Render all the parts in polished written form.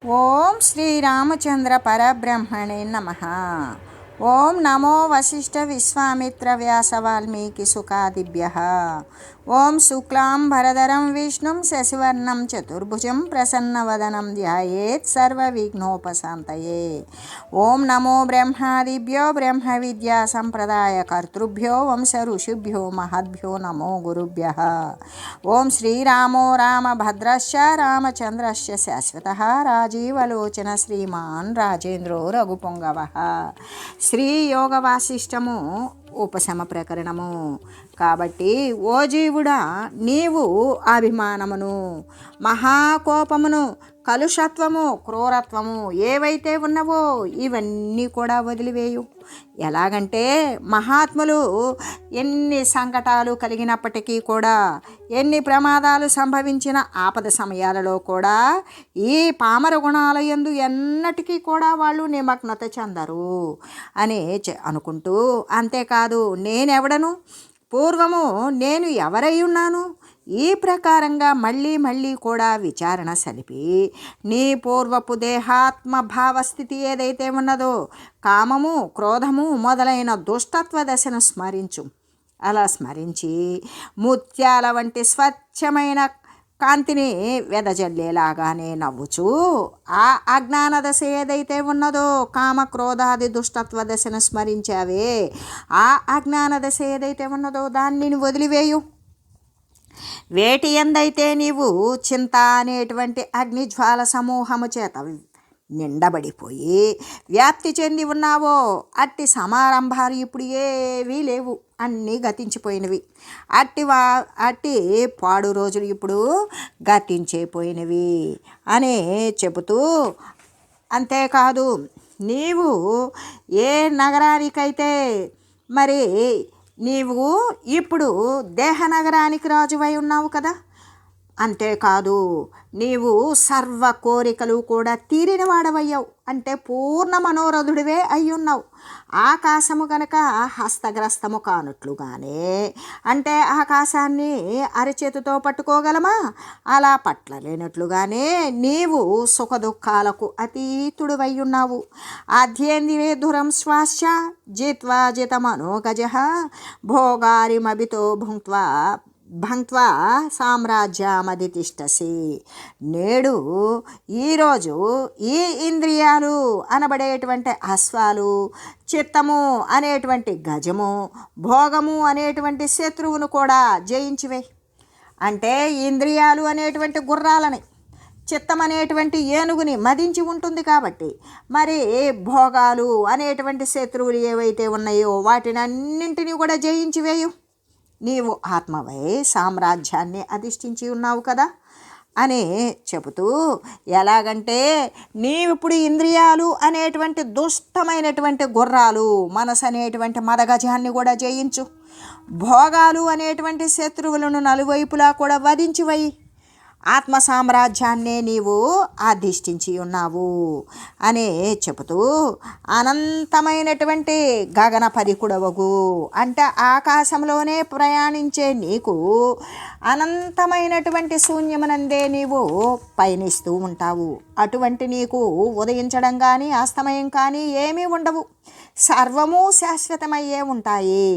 ఓం శ్రీరామచంద్ర పరబ్రహ్మణే నమః. ఓం నమో వశిష్ఠ విశ్వామిత్ర వ్యాస వాల్మీకి సుఖాదిభ్యః. ఓం శుక్లాంబరధరం విష్ణుం శశివర్ణం చతుర్భుజం ప్రసన్నవదనం ధ్యాయేత్ సర్వవిఘ్నోపశాంతయే. ఓం నమో బ్రహ్మాదిభ్యో బ్రహ్మ విద్యా సంప్రదాయ కర్తృభ్యో వంశ ఋషిభ్యో మహద్భ్యో నమో గురుభ్యః. ఓం శ్రీరామో రామభద్రశ్చ రామచంద్రశ్చ శాశ్వతః రాజీవలోచన శ్రీమాన్ రాజేంద్రో రఘుపొంగవః. శ్రీ యోగ వాసిష్టము ఉపశమ ప్రకరణము. కాబట్టి ఓ జీవుడా, నీవు అభిమానమును, మహాకోపమును, కలుషత్వము, క్రూరత్వము ఏవైతే ఉన్నవో ఇవన్నీ కూడా వదిలివేయు. ఎలాగంటే మహాత్ములు ఎన్ని సంకటాలు కలిగినప్పటికీ కూడా, ఎన్ని ప్రమాదాలు సంభవించిన ఆపద సమయాలలో కూడా ఈ పామర గుణాల యందు ఎన్నటికీ కూడా వాళ్ళు నిమగ్నత చెందరు అని అనుకుంటూ, అంతేకాదు నేనెవడను, పూర్వము నేను ఎవరై ఉన్నాను, ఈ ప్రకారంగా మళ్ళీ మళ్ళీ కూడా విచారణ సలిపి నీ పూర్వపు దేహాత్మ భావస్థితి ఏదైతే ఉన్నదో కామము, క్రోధము మొదలైన దుష్టత్వ దశను స్మరించు. అలా స్మరించి ముత్యాల వంటి స్వచ్ఛమైన కాంతిని వెదజల్లేలాగానే నవ్వుచూ ఆ అజ్ఞాన దశ ఏదైతే ఉన్నదో కామ క్రోధాది దుష్టత్వ దశను స్మరించావే, ఆ అజ్ఞాన దశ ఏదైతే ఉన్నదో దాన్ని వదిలివేయు. వేటి ఎందైతే నీవు చింత అనేటువంటి అగ్నిజ్వాల సమూహము చేత నిండబడిపోయి వ్యాప్తి చెంది ఉన్నావో అట్టి సమారంభాలు ఇప్పుడు ఏవీ లేవు, అన్నీ గతించిపోయినవి. అట్టి పాడు రోజులు ఇప్పుడు గతించిపోయినవి అని చెబుతూ, అంతేకాదు నీవు ఏ నగరానికైతే మరి నీవు ఇప్పుడు దేహ నగరానికి రాజువై ఉన్నావు కదా, అంతేకాదు నీవు సర్వ కోరికలు కూడా తీరిన వాడవయ్యావు, అంటే పూర్ణ మనోరథుడివే అయ్యున్నావు. ఆకాశము కనుక హస్తగ్రస్తము కానట్లుగానే, అంటే ఆకాశాన్ని అరచేతితో పట్టుకోగలమా, అలా పట్టలేనట్లుగానే నీవు సుఖ దుఃఖాలకు అతీతుడివై ఉన్నావు. అధ్యేంద్రియ దురం శ్వాస జిత్వా జితమనోగజ భోగారిమభితో భంక్త్వా సామ్రాజ్యమధితిష్టసి. నేడు ఈరోజు ఈ ఇంద్రియాలు అనబడేటువంటి అశ్వాలు, చిత్తము అనేటువంటి గజము, భోగము అనేటువంటి శత్రువును కూడా జయించివే. అంటే ఇంద్రియాలు అనేటువంటి గుర్రాలని, చిత్తం అనేటువంటి ఏనుగుని మదించి ఉంటుంది కాబట్టి మరి భోగాలు అనేటువంటి శత్రువులు ఏవైతే ఉన్నాయో వాటిని అన్నింటినీ కూడా జయించివేయు. నీవు ఆత్మవై సామ్రాజ్యాన్ని అధిష్ఠించి ఉన్నావు కదా అని చెబుతూ, ఎలాగంటే నీవిప్పుడు ఇంద్రియాలు అనేటువంటి దుష్టమైనటువంటి గుర్రాలు, మనసు అనేటువంటి మదగజాన్ని కూడా జయించు. భోగాలు అనేటువంటి శత్రువులను నలువైపులా కూడా వధించివై ఆత్మ సామ్రాజ్యాన్నే నీవు అధిష్ఠించి ఉన్నావు అని చెబుతూ, అనంతమైనటువంటి గగన పరికుడవగు, అంటే ఆకాశంలోనే ప్రయాణించే నీకు అనంతమైనటువంటి శూన్యమునందే నీవు పయనిస్తూ ఉంటావు. అటువంటి నీకు ఉదయించడం కానీ అస్తమయం కానీ ఏమీ ఉండవు, సర్వము శాశ్వతమయ్యే ఉంటాయి.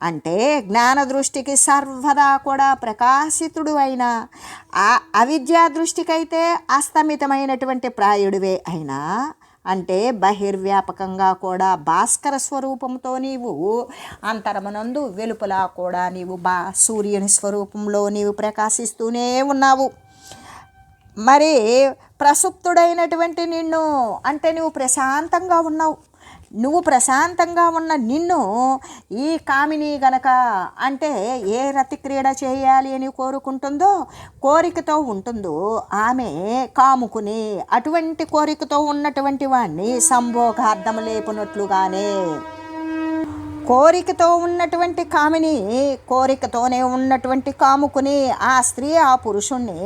అంటే జ్ఞాన దృష్టికి సర్వదా కూడా ప్రకాశితుడు అయినా, ఆ అవిద్యా దృష్టికైతే అస్తమితమైనటువంటి ప్రాయుడివే అయినా, అంటే బహిర్వ్యాపకంగా కూడా భాస్కర స్వరూపంతో నీవు అంతరమునందు వెలుపల కూడా నీవు సూర్యుని స్వరూపంలో నీవు ప్రకాశిస్తూనే ఉన్నావు. మరి ప్రసుప్తుడైనటువంటి నిన్ను, అంటే నువ్వు ప్రశాంతంగా ఉన్నావు. నువ్వు ప్రశాంతంగా ఉన్న నిన్ను ఈ కామిని గనక, అంటే ఏ రతి క్రీడ చేయాలి అని కోరుకుంటుందో, కోరికతో ఉంటుందో ఆమె కాముకుని అటువంటి కోరికతో ఉన్నటువంటి వాణ్ణి సంభోగార్థం లేపునట్లుగానే, కోరికతో ఉన్నటువంటి కామిని కోరికతోనే ఉన్నటువంటి కాముకుని ఆ స్త్రీ ఆ పురుషుణ్ణి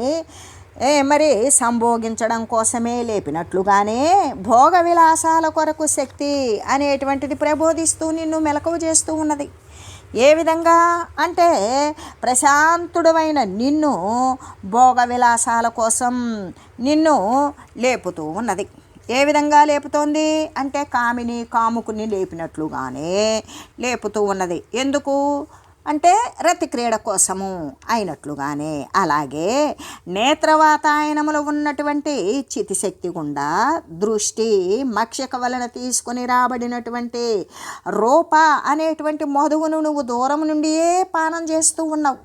మరి సంభోగించడం కోసమే లేపినట్లుగానే భోగ విలాసాల కొరకు శక్తి అనేటువంటిది ప్రబోధిస్తూ నిన్ను మెలకువ చేస్తూ ఉన్నది. ఏ విధంగా అంటే ప్రశాంతుడమైన నిన్ను భోగ విలాసాల కోసం నిన్ను లేపుతూ ఉన్నది. ఏ విధంగా లేపుతోంది అంటే కాముకుని లేపినట్లుగానే లేపుతూ ఉన్నది. ఎందుకు అంటే రతి క్రీడ కోసము అయినట్లుగానే. అలాగే నేత్రవాతాయనములో ఉన్నటువంటి చితిశక్తి గుండా దృష్టి మక్షక వలన తీసుకొని రాబడినటువంటి రూప అనేటువంటి మధువును నువ్వు దూరం నుండియే పానం చేస్తూ ఉన్నావు.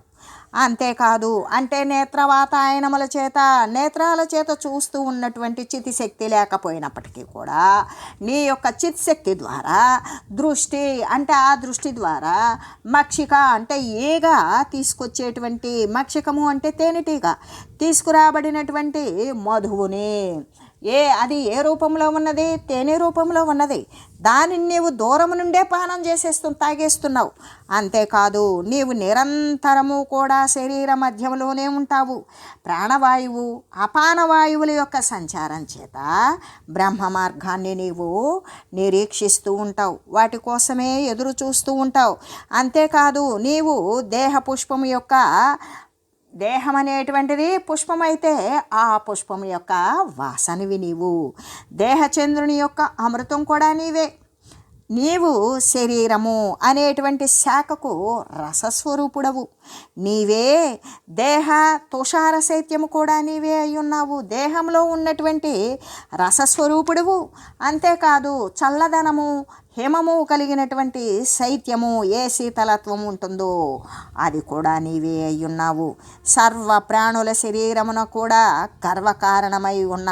అంతేకాదు అంటే నేత్రాల చేత చూస్తూ ఉన్నటువంటి చితిశక్తి లేకపోయినప్పటికీ కూడా నీ యొక్క చిత్శక్తి ద్వారా దృష్టి అంటే ఆ దృష్టి ద్వారా మక్షిక అంటే ఏగా తీసుకొచ్చేటువంటి మక్షికము అంటే తేనెటీగ తీసుకురాబడినటువంటి మధువుని అది ఏ రూపంలో ఉన్నది? తేనె రూపంలో ఉన్నది. దానిని నీవు దూరం నుండే పానం తాగేస్తున్నావు. అంతేకాదు నీవు నిరంతరము కూడా శరీర మధ్యంలోనే ఉంటావు. ప్రాణవాయువు అపానవాయువుల యొక్క సంచారం చేత బ్రహ్మ మార్గాన్ని నీవు నిరీక్షిస్తూ ఉంటావు, వాటి కోసమే ఎదురు చూస్తూ ఉంటావు. అంతేకాదు నీవు దేహ పుష్పము యొక్క దేహం అనేటువంటిది పుష్పమైతే ఆ పుష్పం యొక్క వాసనవి నీవు. దేహచంద్రుని యొక్క అమృతం కూడా నీవే. నీవు శరీరము అనేటువంటి శాఖకు రసస్వరూపుడవు నీవే. దేహ తుషార శైత్యము కూడా నీవే అయ్యున్నావు. దేహంలో ఉన్నటువంటి రసస్వరూపుడువు. అంతేకాదు చల్లదనము హిమము కలిగినటువంటి శైత్యము ఏ శీతలత్వం ఉంటుందో అది కూడా నీవే అయ్యున్నావు. సర్వ ప్రాణుల శరీరమున కూడా గర్వకారణమై ఉన్న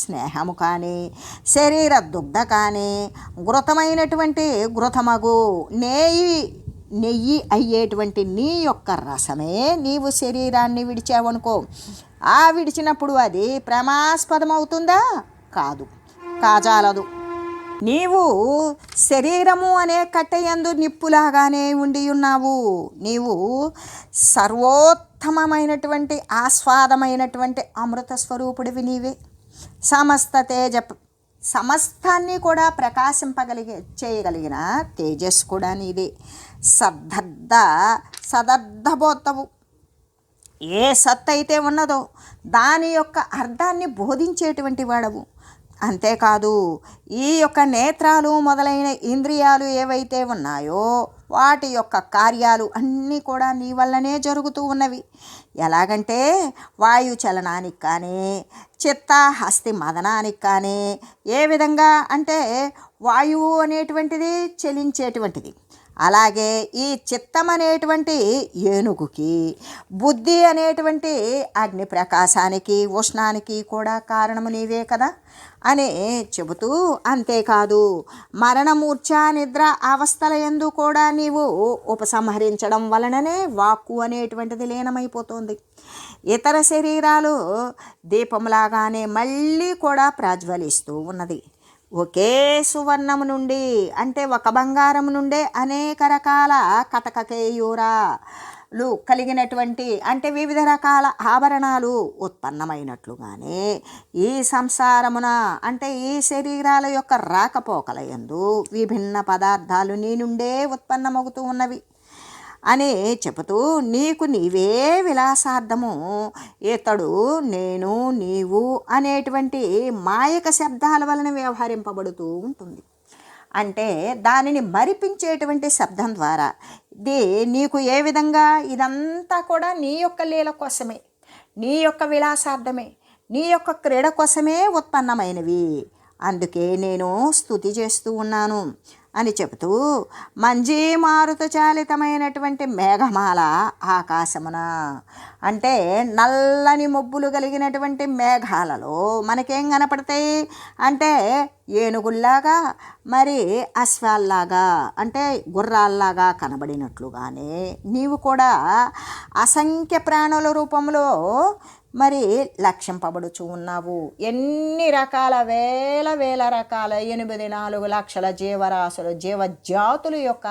స్నేహము కానీ శరీర దుగ్ధ కానీ ఘృతమగు నెయ్యి అయ్యేటువంటి నీ యొక్క రసమే నీవు శరీరాన్ని విడిచావనుకో. ఆ విడిచినప్పుడు అది ప్రేమాస్పదమవుతుందా? కాజాలదు. నీవు శరీరము అనే కట్టెయందు నిప్పులాగానే ఉండి ఉన్నావు. నీవు సర్వోత్తమమైనటువంటి ఆస్వాదమైనటువంటి అమృత స్వరూపుడివి నీవే. సమస్తాన్ని కూడా చేయగలిగిన తేజస్సు కూడా నీదే. సదర్థబోధవు. ఏ సత్ అయితే ఉన్నదో దాని యొక్క అర్థాన్ని బోధించేటువంటి వాడవు. అంతేకాదు ఈ యొక్క నేత్రాలు మొదలైన ఇంద్రియాలు ఏవైతే ఉన్నాయో వాటి యొక్క కార్యాలు అన్నీ కూడా నీ వల్లనే జరుగుతూ ఉన్నవి. ఎలాగంటే వాయు చలనానికి కానీ చిత్త హస్తి మదనానికి కానీ ఏ విధంగా అంటే వాయువు అనేటువంటిది చలించేటువంటిది, అలాగే ఈ చిత్తం అనేటువంటి ఏనుగుకి, బుద్ధి అనేటువంటి అగ్ని ప్రకాశానికి ఉష్ణానికి కూడా కారణము నీవే కదా అని చెబుతూ, అంతేకాదు మరణమూర్ఛ నిద్ర అవస్థల యందు కూడా నీవు ఉపసంహరించడం వలననే వాక్కు అనేటువంటిది లీనమైపోతుంది. ఇతర శరీరాలు దీపంలాగానే మళ్ళీ కూడా ప్రజ్వలిస్తూ ఉన్నది. ఒకే సువర్ణము నుండి అంటే ఒక బంగారం నుండే అనేక రకాల కటకకేయూరాలు కలిగినటువంటి అంటే వివిధ రకాల ఆభరణాలు ఉత్పన్నమైనట్లుగానే ఈ సంసారమున అంటే ఈ శరీరాల యొక్క రాకపోకల యందు విభిన్న పదార్థాలు నీ నుండే ఉత్పన్నమవుతూ ఉన్నవి అని చెబుతూ, నీకు నీవే విలాసార్థము ఇతడు నేను నీవు అనేటువంటి మాయక శబ్దాల వలన వ్యవహరింపబడుతూ ఉంటుంది. అంటే దానిని మరిపించేటువంటి శబ్దం ద్వారా నీకు ఏ విధంగా ఇదంతా కూడా నీ యొక్క లీల కోసమే, నీ యొక్క విలాసార్థమే, నీ యొక్క క్రీడ కోసమే ఉత్పన్నమైనవి. అందుకే నేను స్తుతి చేస్తూ ఉన్నాను అని చెబుతూ, మంజీ మారుత చాలితమైనటువంటి మేఘమాల ఆకాశమున అంటే నల్లని మబ్బులు కలిగినటువంటి మేఘాలలో మనకేం కనపడతాయి అంటే ఏనుగుల్లాగా మరి అశ్వాల్లాగా అంటే గుర్రాల్లాగా కనబడినట్లుగానే నీవు కూడా అసంఖ్య ప్రాణుల రూపంలో మరి లక్షింపబడుచు ఉన్నావు. ఎన్ని రకాల వేల వేల రకాల 84 లక్షల జీవరాశులు జీవజాతుల యొక్క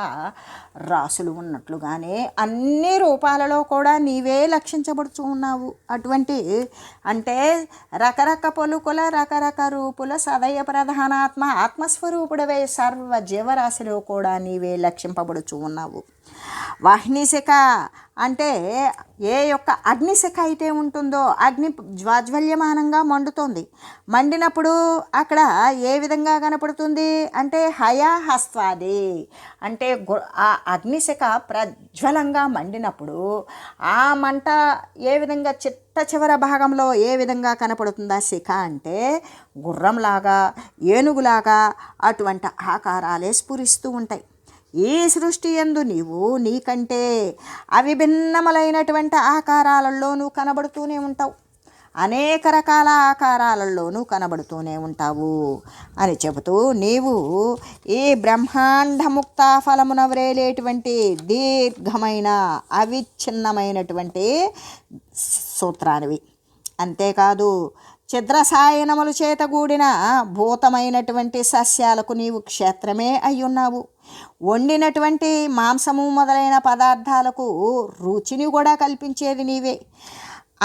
రాసులు ఉన్నట్లుగానే అన్ని రూపాలలో కూడా నీవే లక్షించబడుచు ఉన్నావు. అటువంటి అంటే రకరక పలుకుల రకరక రూపుల సదయ ప్రధానాత్మ ఆత్మస్వరూపుడవే సర్వ జీవరాశిలో కూడా నీవే లక్షింపబడుచు ఉన్నావు. వాహినిశిఖ అంటే ఏ యొక్క అగ్నిశిఖ అయితే ఉంటుందో, అగ్ని జ్వాజ్వల్యమానంగా మండుతోంది. మండినప్పుడు అక్కడ ఏ విధంగా కనపడుతుంది అంటే హయాహస్వాది అంటే ఆ అగ్నిశిఖ ప్రజ్వలంగా మండినప్పుడు ఆ మంట ఏ విధంగా చిట్ట చివర భాగంలో ఏ విధంగా కనపడుతుందా శిఖ అంటే గుర్రంలాగా ఏనుగులాగా అటువంటి ఆకారాలే స్ఫురిస్తూ ఉంటాయి. ఈ సృష్టి యందు నీవు నీకంటే అవిభిన్నములైనటువంటి ఆకారాలలో నువ్వు కనబడుతూనే ఉంటావు. అనేక రకాల ఆకారాలలో నువ్వు కనబడుతూనే ఉంటావు అని చెబుతూ నీవు ఈ బ్రహ్మాండముక్త ఫలమున వ్రేలేటువంటి దీర్ఘమైన అవిచ్ఛిన్నమైనటువంటి సూత్రానివి. అంతేకాదు ఛిద్రసాయనముల చేత కూడిన భూతమైనటువంటి సస్యాలకు నీవు క్షేత్రమే అయ్యున్నావు. వండినటువంటి మాంసము మొదలైన పదార్థాలకు రుచిని కూడా కల్పించేది నీవే.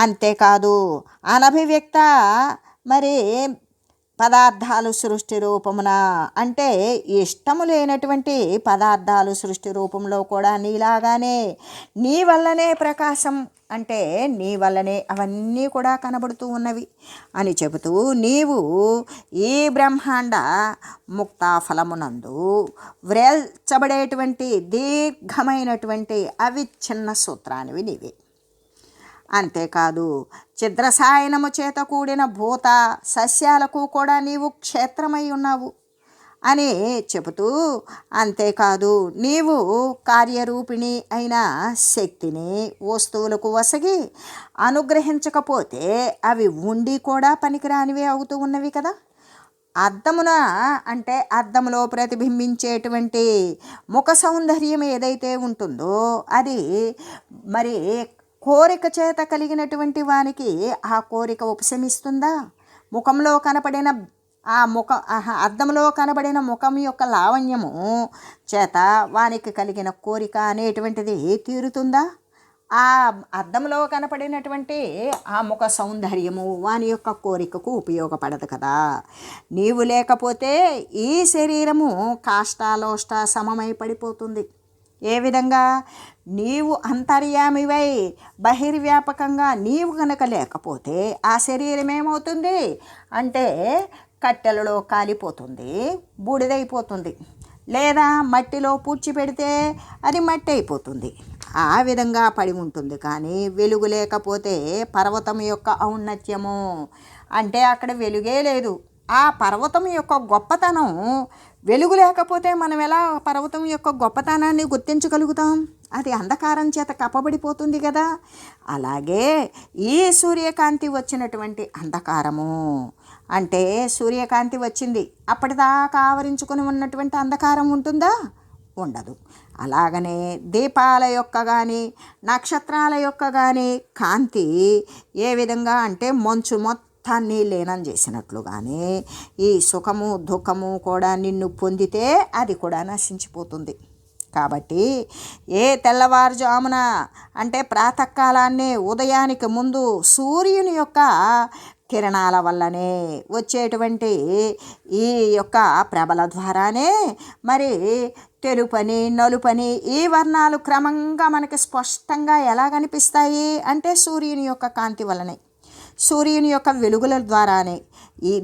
అంతేకాదు అనభివ్యక్త మరి పదార్థాలు సృష్టి రూపమున అంటే ఇష్టము లేనటువంటి పదార్థాలు సృష్టి రూపంలో కూడా నీలాగానే నీ వల్లనే ప్రకాశం అంటే నీ వల్లనే అవన్నీ కూడా కనబడుతూ ఉన్నవి అని చెబుతూ నీవు ఈ బ్రహ్మాండ ముక్తాఫలమునందు వ్రేల్చబడేటువంటి దీర్ఘమైనటువంటి అవిచ్ఛిన్న సూత్రానివి నీవే. అంతేకాదు ఛిద్రసాయనము చేత కూడిన భూత సస్యాలకు కూడా నీవు క్షేత్రమై ఉన్నావు అని చెబుతూ, అంతేకాదు నీవు కార్యరూపిణి అయిన శక్తిని వస్తువులకు వసగి అనుగ్రహించకపోతే అవి ఉండి కూడా పనికిరానివే అవుతూ ఉన్నవి కదా. అద్దమున అంటే అద్దంలో ప్రతిబింబించేటువంటి ముఖ సౌందర్యం ఏదైతే ఉంటుందో అది మరి కోరిక చేత కలిగినటువంటి వానికి ఆ కోరిక ఉపశమిస్తుందా? ముఖంలో కనపడిన అద్దంలో కనబడిన ముఖం యొక్క లావణ్యము చేత వానికి కలిగిన కోరిక అనేటువంటిది తీరుతుందా? ఆ అద్దంలో కనపడినటువంటి ఆ ముఖ సౌందర్యము వాని యొక్క కోరికకు ఉపయోగపడదు కదా. నీవు లేకపోతే ఈ శరీరము కాష్టాలోష్ట సమమై పడిపోతుంది. ఏ విధంగా? నీవు అంతర్యామివై బహిర్వ్యాపకంగా నీవు కనుక లేకపోతే ఆ శరీరం ఏమవుతుంది అంటే కట్టెలలో కాలిపోతుంది, బూడిదైపోతుంది. లేదా మట్టిలో పూడ్చిపెడితే అది మట్టి అయిపోతుంది. ఆ విధంగా పడి ఉంటుంది. కానీ వెలుగు లేకపోతే పర్వతం యొక్క ఔన్నత్యము అంటే అక్కడ వెలుగే లేదు. ఆ పర్వతం యొక్క గొప్పతనం వెలుగు లేకపోతే మనం ఎలా పర్వతం యొక్క గొప్పతనాన్ని గుర్తించగలుగుతాం? అది అంధకారం చేత కప్పబడిపోతుంది కదా. అలాగే ఈ సూర్యకాంతి వచ్చినటువంటి అంధకారము అంటే సూర్యకాంతి వచ్చింది, అప్పటిదాకా ఆవరించుకొని ఉన్నటువంటి అంధకారం ఉంటుందా? ఉండదు. అలాగనే దీపాల యొక్క కానీ నక్షత్రాల యొక్క కానీ కాంతి ఏ విధంగా అంటే మంచు మొత్తాన్ని లీనం చేసినట్లుగానే ఈ సుఖము దుఃఖము కూడా నిన్ను పొందితే అది కూడా నశించిపోతుంది. కాబట్టి ఏ తెల్లవారుజామున అంటే ప్రాతకాలాన్ని ఉదయానికి ముందు సూర్యుని యొక్క కిరణాల వల్లనే వచ్చేటువంటి ఈ యొక్క ప్రభల ద్వారానే మరి తెలుపని నలుపని ఈ వర్ణాలు క్రమంగా మనకి స్పష్టంగా ఎలా కనిపిస్తాయి అంటే సూర్యుని యొక్క కాంతి వల్లనే, సూర్యుని యొక్క వెలుగుల ద్వారానే,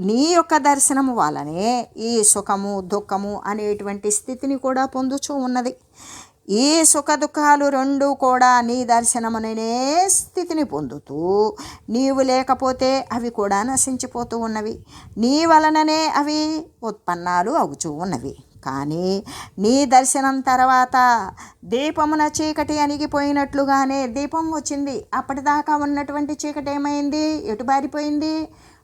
నీ యొక్క దర్శనము వల్లనే ఈ సుఖము దుఃఖము అనేటువంటి స్థితిని కూడా పొందుచూ ఉన్నది. ఈ సుఖ దుఃఖాలు రెండు కూడా నీ దర్శనముననే స్థితిని పొందుతూ నీవు లేకపోతే అవి కూడా నశించిపోతూ ఉన్నవి. నీ వలననే అవి ఉత్పన్నాలు అవుతూ ఉన్నవి. కానీ నీ దర్శనం తర్వాత దీపమున చీకటి అణిగిపోయినట్లుగానే దీపం వచ్చింది. అప్పటిదాకా ఉన్నటువంటి చీకటి ఏమైంది? ఎటుబారిపోయింది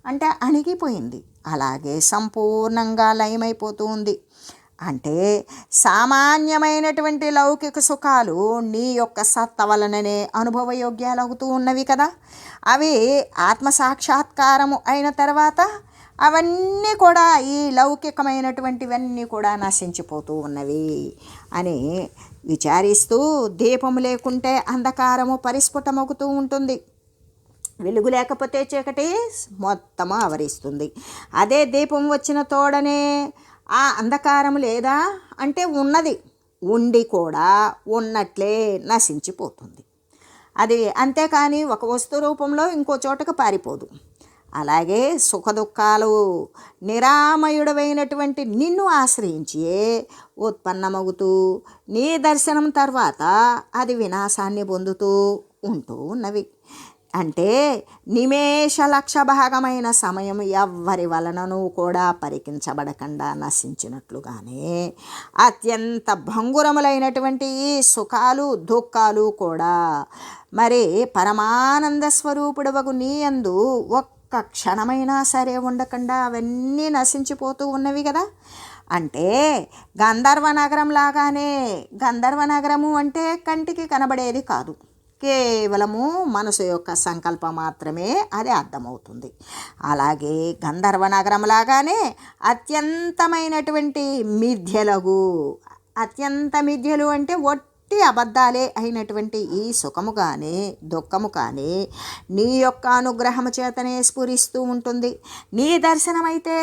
అంటే అణిగిపోయింది. అలాగే సంపూర్ణంగా లయమైపోతూ ఉంది. అంటే సామాన్యమైనటువంటి లౌకిక సుఖాలు నీ యొక్క సత్త వలననే అనుభవయోగ్యాలు అవుతూ ఉన్నవి కదా. అవి ఆత్మసాక్షాత్కారము అయిన తర్వాత అవన్నీ కూడా ఈ లౌకికమైనటువంటివన్నీ కూడా నశించిపోతూ ఉన్నవి అని విచారిస్తూ, దీపము లేకుంటే అంధకారము పరిస్ఫుటమవుతూ ఉంటుంది, వెలుగు లేకపోతే చీకటి మొత్తము ఆవరిస్తుంది. అదే దీపం వచ్చిన తోడనే ఆ అంధకారం లేదా అంటే ఉన్నది, ఉండి కూడా ఉన్నట్లే నశించిపోతుంది. అది అంతేకాని ఒక వస్తు రూపంలో ఇంకో చోటకు పారిపోదు. అలాగే సుఖదుఖాలు నిరామయుడమైనటువంటి నిన్ను ఆశ్రయించే ఉత్పన్నమవుతూ నీ దర్శనం తర్వాత అది వినాశాన్ని పొందుతూ ఉంటూ ఉన్నవి. అంటే నిమేష లక్ష భాగమైన సమయం ఎవ్వరి వలనను కూడా పరికించబడకుండా నశించినట్లుగానే అత్యంత భంగురములైనటువంటి ఈ సుఖాలు దుఃఖాలు కూడా మరి పరమానంద స్వరూపుడవగు నీ యందు ఒక్క క్షణమైనా సరే ఉండకుండా అవన్నీ నశించిపోతూ ఉన్నవి కదా. అంటే గంధర్వ నగరం లాగానే, గంధర్వ నగరము అంటే కంటికి కనబడేది కాదు, కేవలము మనసు యొక్క సంకల్పం మాత్రమే అది అర్థమవుతుంది. అలాగే గంధర్వ నగరం లాగానే అత్యంతమైనటువంటి మిథ్యలగు, అత్యంత మిథ్యలు అంటే అబద్ధాలే అయినటువంటి ఈ సుఖము కానీ దుఃఖము కానీ నీ యొక్క అనుగ్రహము చేతనే స్ఫురిస్తూ ఉంటుంది. నీ దర్శనమైతే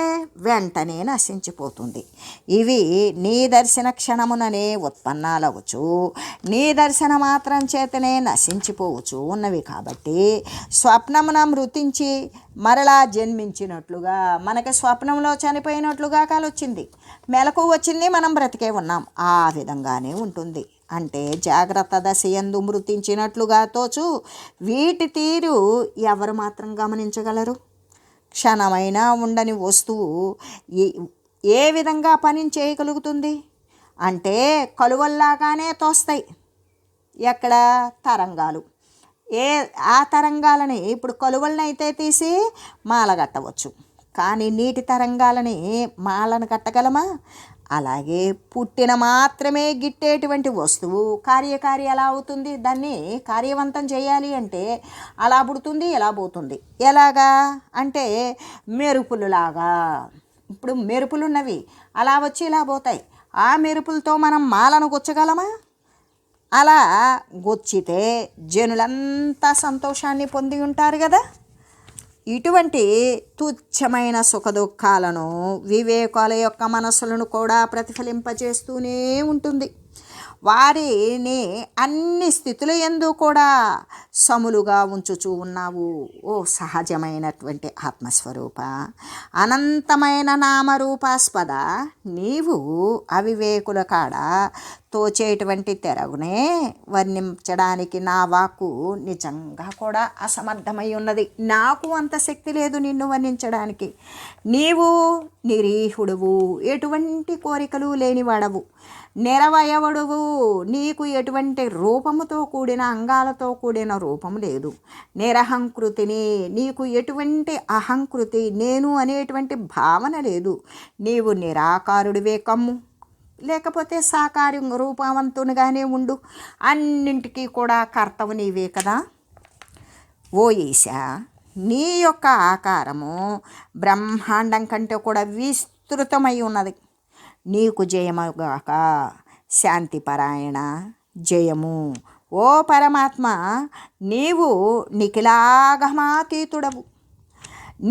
వెంటనే నశించిపోతుంది. ఇవి నీ దర్శన క్షణముననే ఉత్పన్నాలవచ్చు, నీ దర్శన మాత్రం చేతనే నశించిపోవచ్చు ఉన్నవి. కాబట్టి స్వప్నమున మృతించి మరలా జన్మించినట్లుగా, మనకి స్వప్నంలో చనిపోయినట్లుగా కాలొచ్చింది, మెలకు వచ్చింది, మనం బ్రతికే ఉన్నాం, ఆ విధంగానే ఉంటుంది. అంటే జాగ్రత్త దశయందు మృతించినట్లుగా తోచు వీటి తీరు ఎవరు మాత్రం గమనించగలరు? క్షణమైనా ఉండని వస్తువు ఏ విధంగా పని చేయగలుగుతుంది అంటే కలువల్లాగానే తోస్తాయి. ఎక్కడ తరంగాలు, ఆ తరంగాలని ఇప్పుడు కలువలను అయితే తీసి మాల కట్టవచ్చు, కానీ నీటి తరంగాలని మాలను కట్టగలమా? అలాగే పుట్టిన మాత్రమే గిట్టేటువంటి వస్తువు కార్యకారి ఎలా అవుతుంది? దాన్ని కార్యవంతం చేయాలి అంటే అలా పుడుతుంది, ఎలా పోతుంది. ఎలాగా అంటే మెరుపులులాగా. ఇప్పుడు మెరుపులున్నవి అలా వచ్చి ఇలా పోతాయి, ఆ మెరుపులతో మనం మాలను గుచ్చగలమా? అలా గుచ్చితే జనులంతా సంతోషాన్ని పొంది ఉంటారు కదా. ఇటువంటి తుచ్చమైన సుఖదుఖాలను వివేకాల యొక్క మనసులను కూడా ప్రతిఫలింపజేస్తూనే ఉంటుంది. వారిని అన్ని స్థితుల యందు కూడా సములుగా ఉంచుచూ ఉన్నావు. ఓ సహజమైనటువంటి ఆత్మస్వరూప, అనంతమైన నామరూపాస్పద నీవు అవివేకుల కాడ తోచేటువంటి తెరగునే వర్ణించడానికి నా వాక్కు నిజంగా కూడా అసమర్థమై ఉన్నది. నాకు అంత శక్తి లేదు నిన్ను వర్ణించడానికి. నీవు నిరీహుడువు, ఎటువంటి కోరికలు లేనివాడవు, నిరవయవుడువు, నీకు ఎటువంటి రూపముతో కూడిన అంగాలతో కూడిన రూపము లేదు. నిరహంకృతిని, నీకు ఎటువంటి అహంకృతి నేను అనేటువంటి భావన లేదు. నీవు నిరాకారుడివే కమ్ము, లేకపోతే సాకార రూపవంతునిగానే ఉండు, అన్నింటికీ కూడా కర్తవు నీవే కదా. ఓ ఈశా, నీ యొక్క ఆకారము బ్రహ్మాండం కంటే కూడా విస్తృతమై ఉన్నది. నీకు జయముగాక శాంతిపరాయణ, జయము. ఓ పరమాత్మ, నీవు నిఖిలాగమాతీతుడవు,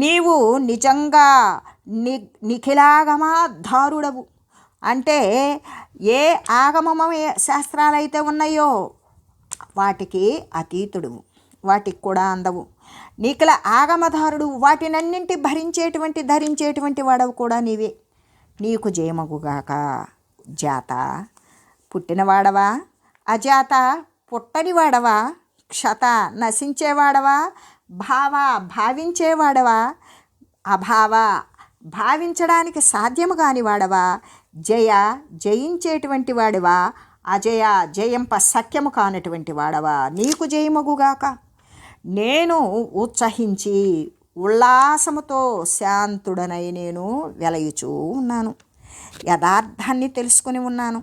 నీవు నిజంగా నిఖిలాగమాధారుడవు. అంటే ఏ ఆగమమ శాస్త్రాలైతే ఉన్నాయో వాటికి అతీతుడు, వాటికి కూడా అందవు. నిఖిల ఆగమధారుడు, వాటినన్నింటి ధరించేటువంటి వాడవు కూడా నీవే. నీకు జయమగుగాక. జాత, పుట్టినవాడవా? అజాత, పుట్టనివాడవా? క్షత, నశించేవాడవా? భావ, భావించేవాడవా? అభావ, భావించడానికి సాధ్యము కాని వాడవా? జయ, జయించేటువంటి వాడివా? అజయ, జయంప సఖ్యము కానటువంటి వాడవా? నీకు జయమగుగాక. నేను ఉత్సహించి ఉల్లాసముతో శాంతుడనై నేను వెలయుచూ ఉన్నాను. యథార్థాన్ని తెలుసుకుని ఉన్నాను.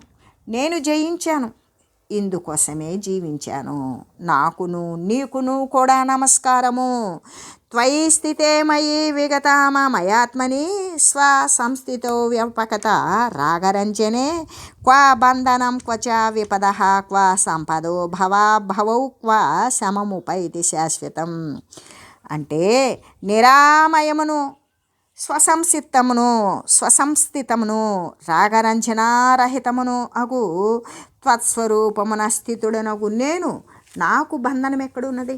నేను జయించాను, ఇందుకోసమే జీవించాను. నాకును నీకును కూడా నమస్కారము. త్వయి స్థితే మయి విగతామ మయాత్మని స్వసంస్థితో వ్యాపకత రాగరంజనే క్వ బంధనం క్వచ విపద క్వ సంపదో భవౌ క్వ శమముపైతి శాశ్వతం. అంటే నిరామయమును స్వసంస్థితమును రాగరంజనారహితమును అగు త్వత్స్వరూపమున స్థితుడనగు నేను, నాకు బంధనం ఎక్కడున్నది?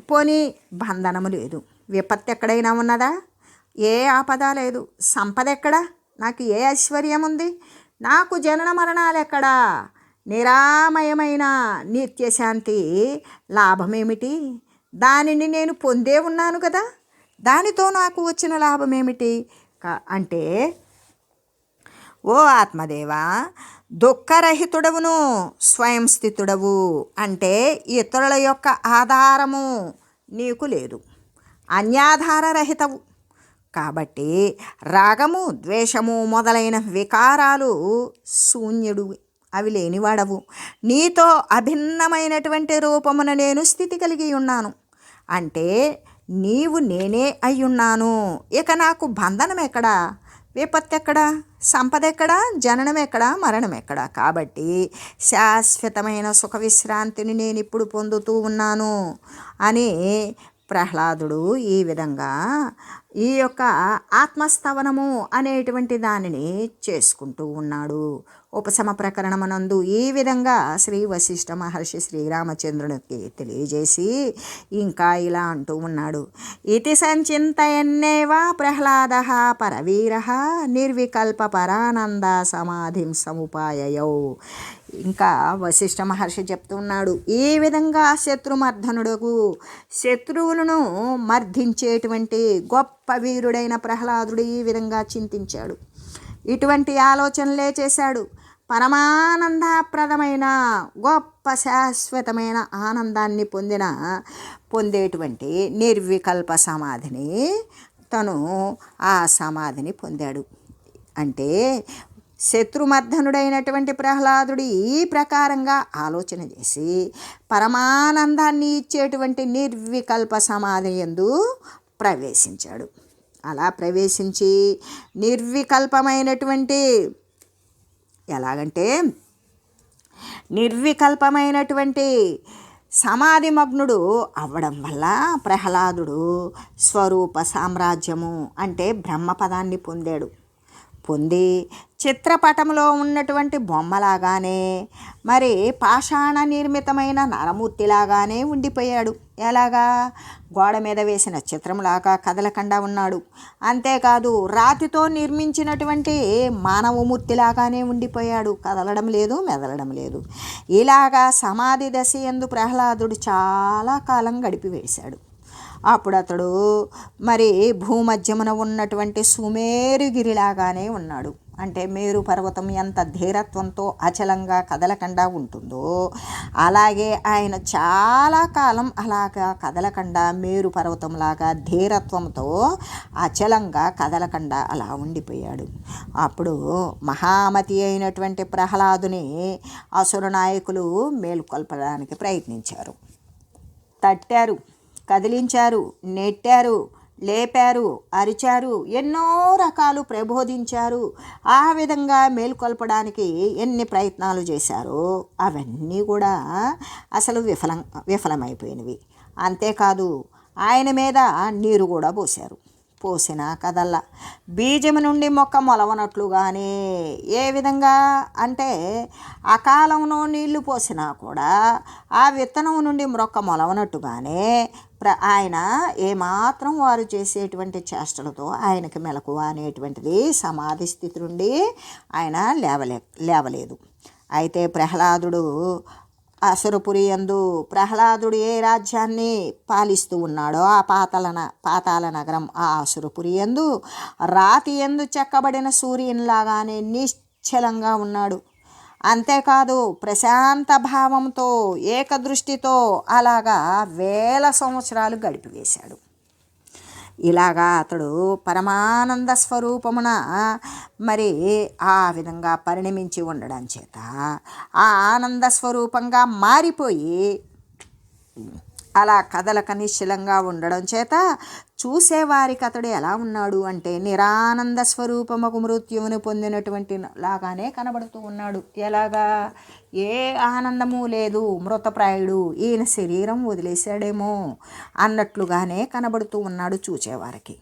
పోనీ బంధనము లేదు. విపత్తు ఎక్కడైనా ఉన్నదా? ఏ ఆపద లేదు. సంపద ఎక్కడా? నాకు ఏ ఐశ్వర్యం ఉంది? నాకు జనన మరణాలు ఎక్కడా? నిరామయమైన నిత్యశాంతి లాభమేమిటి? దానిని నేను పొందే ఉన్నాను కదా, దానితో నాకు వచ్చిన లాభం ఏమిటి అంటే, ఓ ఆత్మదేవా, దుఃఖరహితుడవును స్వయం స్థితుడవు. అంటే ఇతరుల యొక్క ఆధారము నీకు లేదు, అన్యాధారరహితవు. కాబట్టి రాగము ద్వేషము మొదలైన వికారాలు శూన్యుడు, అవి లేనివాడవు. నీతో అభిన్నమైనటువంటి రూపమున నేను స్థితి కలిగి ఉన్నాను. అంటే నీవు నేనే అయ్యున్నాను. ఇక నాకు బంధనం ఎక్కడా? విపత్తు ఎక్కడా? సంపద ఎక్కడా? జననం ఎక్కడా? మరణం ఎక్కడా? కాబట్టి శాశ్వతమైన సుఖ విశ్రాంతిని నేను ఇప్పుడు పొందుతూ ఉన్నాను అని ప్రహ్లాదుడు ఈ విధంగా ఈ యొక్క ఆత్మస్థవనము అనేటువంటి దానిని చేసుకుంటూ ఉన్నాడు. ఉపశమ ప్రకరణమనందు ఈ విధంగా శ్రీ వశిష్ఠ మహర్షి శ్రీరామచంద్రునికి తెలియజేసి ఇంకా ఇలా అంటూ ఉన్నాడు. ఇతి సంచింతయన్నేవ ప్రహ్లాద పరవీర నిర్వికల్ప పరానంద సమాధిం సముపాయయౌ. ఇంకా వశిష్ఠ మహర్షి చెప్తున్నాడు, ఈ విధంగా శత్రుమర్ధనుడుగు, శత్రువులను మర్ధించేటువంటి గొప్ప వీరుడైన ప్రహ్లాదుడు ఈ విధంగా చింతించాడు, ఇటువంటి ఆలోచనలే చేశాడు. పరమానందప్రదమైన గొప్ప శాశ్వతమైన ఆనందాన్ని పొందేటువంటి నిర్వికల్ప సమాధిని తను ఆ సమాధిని పొందాడు. అంటే శత్రుమర్ధనుడైనటువంటి ప్రహ్లాదుడు ఈ ప్రకారంగా ఆలోచన చేసి పరమానందాన్ని ఇచ్చేటువంటి నిర్వికల్ప సమాధి యందు ప్రవేశించాడు. అలా ప్రవేశించి నిర్వికల్పమైనటువంటి సమాధి మగ్నుడు అవ్వడం వల్ల ప్రహ్లాదుడు స్వరూప సామ్రాజ్యము అంటే బ్రహ్మపదాన్ని పొంది చిత్రపటంలో ఉన్నటువంటి బొమ్మలాగానే, మరి పాషాణ నిర్మితమైన నరమూర్తిలాగానే ఉండిపోయాడు. ఎలాగా? గోడ మీద వేసిన చిత్రంలాగా కదలకుండా ఉన్నాడు. అంతేకాదు రాతితో నిర్మించినటువంటి మానవమూర్తిలాగానే ఉండిపోయాడు. కదలడం లేదు, మెదలడం లేదు. ఇలాగా సమాధి దశ యందు ప్రహ్లాదుడు చాలా కాలం గడిపివేశాడు. అప్పుడు అతడు మరి భూమధ్యమున ఉన్నటువంటి సుమేరుగిరిలాగానే ఉన్నాడు. అంటే మేరు పర్వతం ఎంత ధీరత్వంతో అచలంగా కదలకుండా ఉంటుందో అలాగే ఆయన చాలా కాలం అలాగా కదలకుండా మేరు పర్వతంలాగా ధీరత్వంతో అచలంగా కదలకుండా అలా ఉండిపోయాడు. అప్పుడు మహామతి అయినటువంటి ప్రహ్లాదుని అసుర నాయకులు మేలుకొల్పడానికి ప్రయత్నించారు. తట్టారు, కదిలించారు, నెట్టారు, లేపారు, అరిచారు, ఎన్నో రకాలు ప్రబోధించారు. ఆ విధంగా మేల్కొల్పడానికి ఎన్ని ప్రయత్నాలు చేశారో అవన్నీ కూడా అసలు విఫలమైపోయినవి. అంతేకాదు ఆయన మీద నీరు కూడా పోసినా కదల్లా. బీజము నుండి మొక్క మొలవనట్లుగానే, ఏ విధంగా అంటే అకాలంలో నీళ్లు పోసినా కూడా ఆ విత్తనం నుండి మొక్క మొలవనట్టుగానే ఆయన ఏమాత్రం వారు చేసేటువంటి చేష్టలతో ఆయనకి మెలకువ అనేటువంటిది సమాధి స్థితి నుండి ఆయన లేవలేదు. అయితే ప్రహ్లాదుడు అసురపురి యందు ప్రహ్లాదుడు ఏ రాజ్యాన్ని పాలిస్తూ ఉన్నాడో ఆ పాతాళ నగరం ఆ అసురపురి యందు రాతి యందు చెక్కబడిన సూర్యునిలాగానే నిశ్చలంగా ఉన్నాడు. అంతేకాదు ప్రశాంత భావంతో ఏకదృష్టితో అలాగా 1000 సంవత్సరాలు గడిపివేశాడు. ఇలాగా అతడు పరమానంద స్వరూపమున మరి ఆ విధంగా పరిణమించి ఉండడం చేత ఆ ఆనంద స్వరూపంగా మారిపోయి అలా కదలక నిశ్చలంగా ఉండడం చేత చూసేవారికి అతడు ఎలా ఉన్నాడు అంటే నిరానంద స్వరూపముకు మృత్యువును పొందినటువంటి లాగానే కనబడుతూ ఉన్నాడు. ఎలాగా? ఏ ఆనందము లేదు, మృతప్రాయుడు, ఈయన శరీరం వదిలేశాడేమో అన్నట్లుగానే కనబడుతూ ఉన్నాడు చూసేవారికి.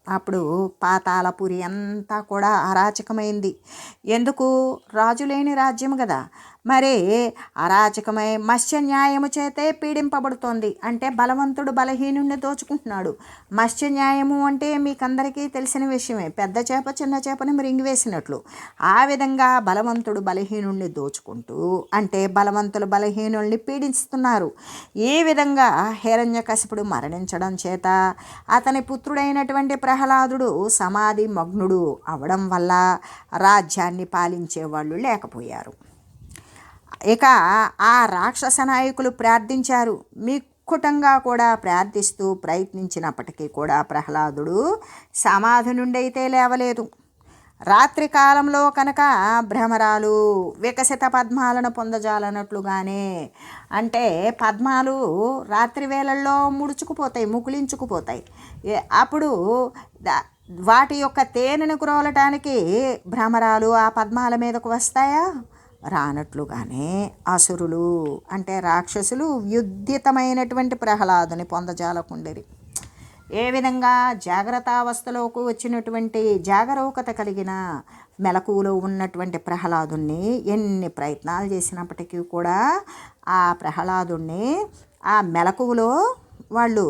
అప్పుడు పాతాళపురి అంతా కూడా అరాచకమైంది. ఎందుకు? రాజు లేని రాజ్యం కదా. మరి అరాచకమై మత్స్య న్యాయము చేతే పీడింపబడుతోంది. అంటే బలవంతుడు బలహీనుణ్ణి దోచుకుంటున్నాడు. మత్స్య న్యాయము అంటే మీకందరికీ తెలిసిన విషయమే, పెద్ద చేప చిన్న చేపని మృంగివేసినట్లు. ఆ విధంగా బలవంతుడు బలహీనుణ్ణి దోచుకుంటూ అంటే బలవంతులు బలహీనుల్ని పీడిస్తున్నారు. ఈ విధంగా హిరణ్యకశిపుడు మరణించడం చేత అతని పుత్రుడైనటువంటి ప్రహ్లాదుడు సమాధి మగ్నుడు అవడం వల్ల రాజ్యాన్ని పాలించేవాళ్ళు లేకపోయారు. ఇక ఆ రాక్షస నాయకులు ప్రార్థించారు. మిక్కుటంగా కూడా ప్రార్థిస్తూ ప్రయత్నించినప్పటికీ కూడా ప్రహ్లాదుడు సమాధి నుండి అయితే లేవలేదు. రాత్రి కాలంలో కనుక భ్రమరాలు వికసిత పద్మాలను పొందజాలన్నట్లుగానే, అంటే పద్మాలు రాత్రి వేళల్లో ముడుచుకుపోతాయి, ముకులించుకుపోతాయి. అప్పుడు వాటి యొక్క తేనెను క్రోలటానికి భ్రమరాలు ఆ పద్మాల మీదకు వస్తాయా? రానట్లుగానే అసురులు అంటే రాక్షసులు వ్యుద్ధితమైనటువంటి ప్రహ్లాదుని పొందజాలకుండేరి. ఏ విధంగా? జాగ్రత్తావస్థలోకి వచ్చినటువంటి జాగరూకత కలిగిన మెలకువలో ఉన్నటువంటి ప్రహ్లాదుని ఎన్ని ప్రయత్నాలు చేసినప్పటికీ కూడా ఆ ప్రహ్లాదుని ఆ మెలకువలో వాళ్ళు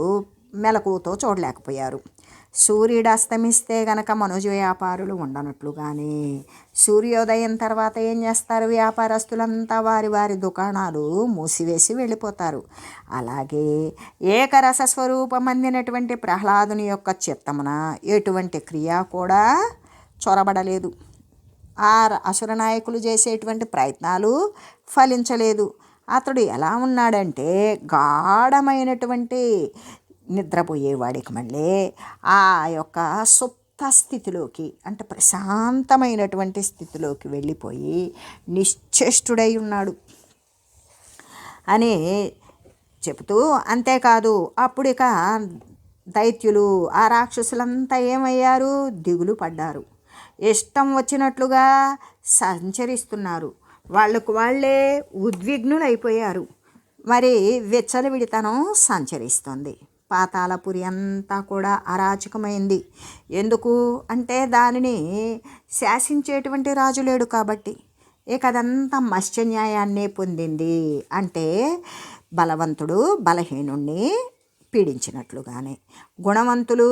మెలకువతో చూడలేకపోయారు. సూర్యుడు అస్తమిస్తే గనక మనుజు వ్యాపారులు ఉండనట్లుగానే సూర్యోదయం తర్వాత ఏం చేస్తారు? వ్యాపారస్తులంతా వారి వారి దుకాణాలు మూసివేసి వెళ్ళిపోతారు. అలాగే ఏకరస స్వరూపం అందినటువంటి ప్రహ్లాదుని యొక్క చిత్తమున ఎటువంటి క్రియ కూడా చొరబడలేదు. ఆ అసుర నాయకులు చేసేటువంటి ప్రయత్నాలు ఫలించలేదు. అతడు ఎలా ఉన్నాడంటే గాఢమైనటువంటి నిద్రపోయేవాడికి మళ్ళీ ఆ యొక్క సుప్త స్థితిలోకి అంటే ప్రశాంతమైనటువంటి స్థితిలోకి వెళ్ళిపోయి నిశ్చేష్టుడై ఉన్నాడు అని చెబుతూ, అంతేకాదు అప్పుడిక దైత్యులు ఆ రాక్షసులంతా ఏమయ్యారు? దిగులు పడ్డారు. ఇష్టం వచ్చినట్లుగా సంచరిస్తున్నారు. వాళ్ళకు వాళ్ళే ఉద్విగ్నులైపోయారు. మరి విచ్చలవిడితనం సంచరిస్తుంది. పాతాళపురి అంతా కూడా అరాచకమైంది. ఎందుకు అంటే దానిని శాసించేటువంటి రాజు లేడు కాబట్టి. ఇక అదంతా మత్స్య న్యాయాన్నే పొందింది. అంటే బలవంతుడు బలహీనుణ్ణి పీడించినట్లుగానే గుణవంతులు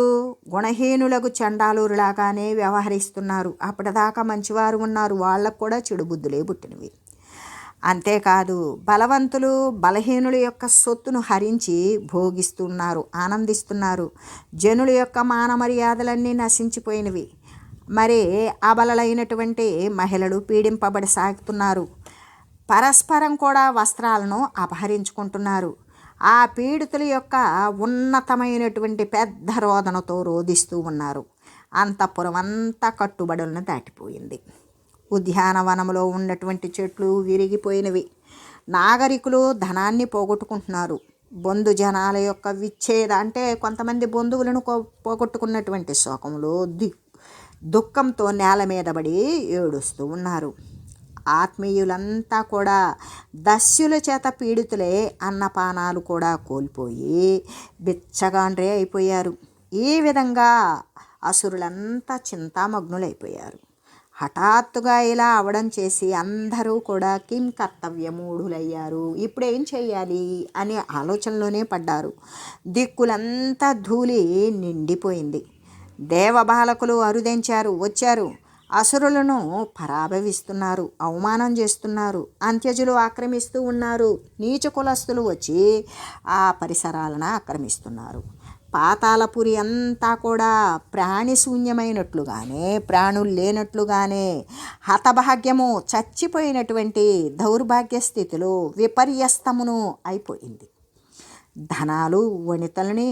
గుణహీనులకు చండాలులాగానే వ్యవహరిస్తున్నారు. అప్పటిదాకా మంచివారు ఉన్నారు, వాళ్ళకు కూడా చెడు బుద్ధులే పుట్టినవి. అంతేకాదు బలవంతులు బలహీనుల యొక్క సొత్తును హరించి భోగిస్తున్నారు, ఆనందిస్తున్నారు. జనుల యొక్క మాన మర్యాదలన్నీ నశించిపోయినవి. మరి అబలలైనటువంటి మహిళలు పీడింపబడి సాగుతున్నారు. పరస్పరం కూడా వస్త్రాలను అపహరించుకుంటున్నారు. ఆ పీడితుల యొక్క ఉన్నతమైనటువంటి పెద్ద రోదనతో రోధిస్తూ ఉన్నారు. అంతఃపురం అంతా కట్టుబడులను దాటిపోయింది. ఉద్యానవనంలో ఉన్నటువంటి చెట్లు విరిగిపోయినవి. నాగరికులు ధనాన్ని పోగొట్టుకుంటున్నారు. బంధుజనాల యొక్క విచ్ఛేద అంటే కొంతమంది బంధువులను పోగొట్టుకున్నటువంటి శోకంలో దుఃఖంతో నేల మీద పడి ఏడుస్తూ ఉన్నారు. ఆత్మీయులంతా కూడా దస్యుల చేత పీడితులే అన్నపానాలు కూడా కోల్పోయి బిచ్చగాండ్రే అయిపోయారు. ఈ విధంగా అసురులంతా చింతామగ్నులైపోయారు. హఠాత్తుగా ఇలా అవడం చేసి అందరూ కూడా కిం కర్తవ్యమూఢులయ్యారు. ఇప్పుడేం చేయాలి అనే ఆలోచనలోనే పడ్డారు. దిక్కులంతా ధూళి నిండిపోయింది. దేవబాలకులు అరుదించారు, వచ్చారు. అసురులను పరాభవిస్తున్నారు, అవమానం చేస్తున్నారు. అంత్యజులు ఆక్రమిస్తూ ఉన్నారు. నీచ కులస్తులు వచ్చి ఆ పరిసరాలను ఆక్రమిస్తున్నారు. పాతాళపురి అంతా కూడా ప్రాణిశూన్యమైనట్లుగానే, ప్రాణులు లేనట్లుగానే, హతభాగ్యము చచ్చిపోయినటువంటి దౌర్భాగ్య స్థితిలో విపర్యస్తమును అయిపోయింది. ధనాలు వనితలని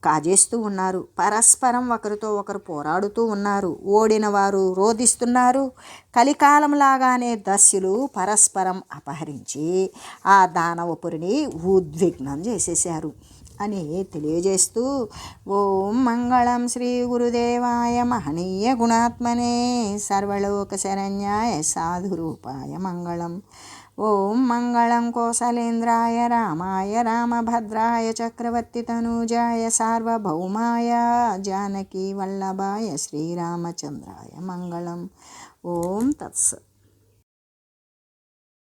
కాజేస్తూ ఉన్నారు. పరస్పరం ఒకరితో ఒకరు పోరాడుతూ ఉన్నారు. ఓడిన వారు రోధిస్తున్నారు. కలికాలంలాగానే దస్యులు పరస్పరం అపహరించి ఆ దానవపురిని ఉద్విగ్నం చేసేశారు అని తెలియజేస్తూ ఓం మంగళం శ్రీ గురుదేవాయ మహనీయ గుణాత్మనే సర్వలోక శరణ్యాయ సాధురూపాయ మంగళం. ఓం మంగళం కోసలేంద్రాయ రామాయ రామభద్రాయ చక్రవర్తి తనూజాయ సార్వభౌమాయ జానకీ వల్లభాయ శ్రీరామచంద్రాయ మంగళం. ఓం తత్సత్.